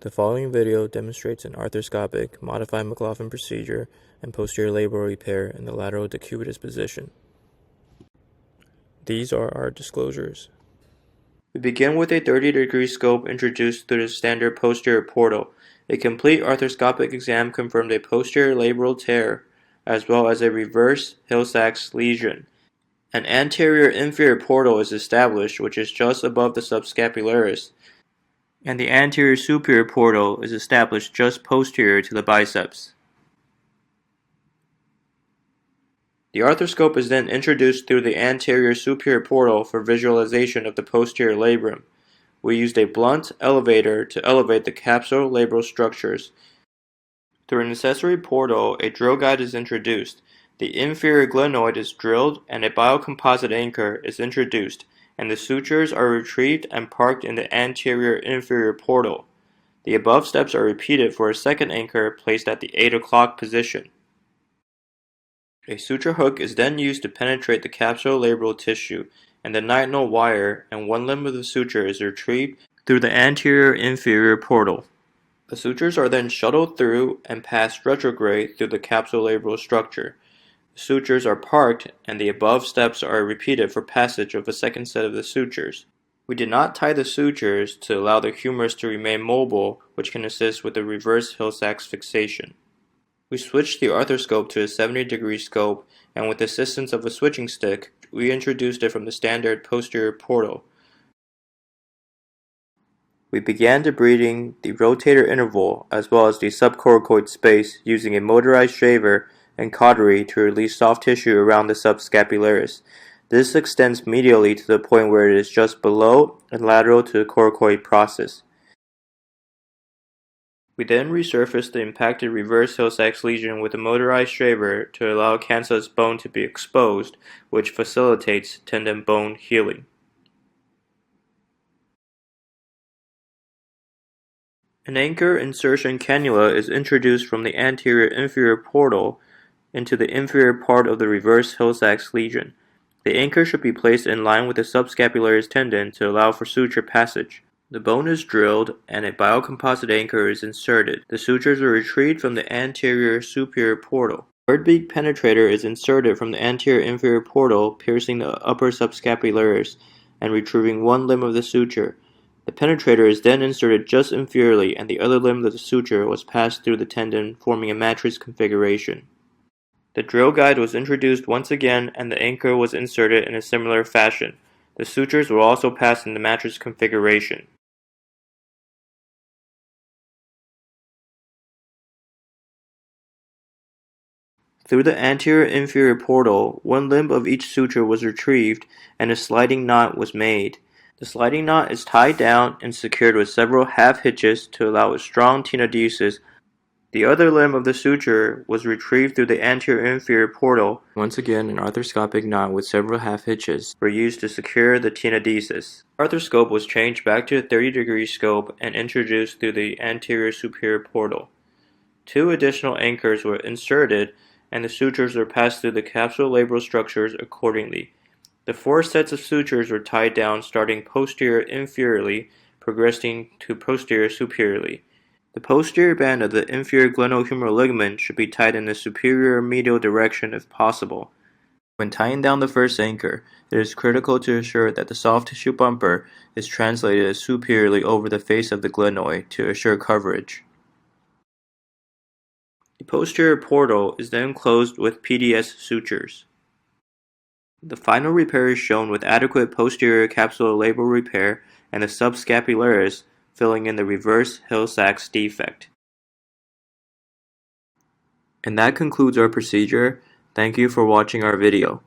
The following video demonstrates an arthroscopic modified McLaughlin procedure and posterior labral repair in the lateral decubitus position. These are our disclosures. We begin with a 30-degree scope introduced through the standard posterior portal. A complete arthroscopic exam confirmed a posterior labral tear, as well as a reverse Hill-Sachs lesion. An anterior-inferior portal is established, which is just above the subscapularis, and the anterior superior portal is established just posterior to the biceps. The arthroscope is then introduced through the anterior superior portal for visualization of the posterior labrum. We used a blunt elevator to elevate the capsulolabral structures. Through an accessory portal, a drill guide is introduced. The inferior glenoid is drilled and a biocomposite anchor is introduced, and the sutures are retrieved and parked in the anterior-inferior portal. The above steps are repeated for a second anchor placed at the 8 o'clock position. A suture hook is then used to penetrate the capsulolabral tissue, and the nitinol wire and one limb of the suture is retrieved through the anterior-inferior portal. The sutures are then shuttled through and passed retrograde through the capsulolabral structure. The sutures are parked, and the above steps are repeated for passage of a second set of the sutures. We did not tie the sutures to allow the humerus to remain mobile, which can assist with the reverse Hill-Sachs fixation. We switched the arthroscope to a 70-degree scope, and with the assistance of a switching stick, we introduced it from the standard posterior portal. We began debriding the rotator interval as well as the subcoracoid space using a motorized shaver and cautery to release soft tissue around the subscapularis. This extends medially to the point where it is just below and lateral to the coracoid process. We then resurfaced the impacted reverse Hill-Sachs lesion with a motorized shaver to allow cancellous bone to be exposed, which facilitates tendon bone healing. An anchor insertion cannula is introduced from the anterior-inferior portal into the inferior part of the reverse Hill-Sachs lesion. The anchor should be placed in line with the subscapularis tendon to allow for suture passage. The bone is drilled and a biocomposite anchor is inserted. The sutures are retrieved from the anterior superior portal. A bird beak penetrator is inserted from the anterior inferior portal, piercing the upper subscapularis and retrieving one limb of the suture. The penetrator is then inserted just inferiorly, and the other limb of the suture was passed through the tendon, forming a matrix configuration. The drill guide was introduced once again, and the anchor was inserted in a similar fashion. The sutures were also passed in the matrix configuration. Through the anterior-inferior portal, one limb of each suture was retrieved, and a sliding knot was made. The sliding knot is tied down and secured with several half hitches to allow a strong tenodesis. The other limb of the suture was retrieved through the anterior-inferior portal. Once again, an arthroscopic knot with several half hitches were used to secure the tenodesis. The arthroscope was changed back to a 30-degree scope and introduced through the anterior superior portal. 2 additional anchors were inserted, and the sutures were passed through the capsulolabral structures accordingly. The 4 sets of sutures were tied down starting posterior inferiorly, progressing to posterior superiorly. The posterior band of the inferior glenohumeral ligament should be tied in the superior medial direction if possible. When tying down the first anchor, it is critical to assure that the soft tissue bumper is translated superiorly over the face of the glenoid to assure coverage. The posterior portal is then closed with PDS sutures. The final repair is shown with adequate posterior capsulolabral repair and the subscapularis filling in the reverse Hill-Sachs defect. And that concludes our procedure. Thank you for watching our video.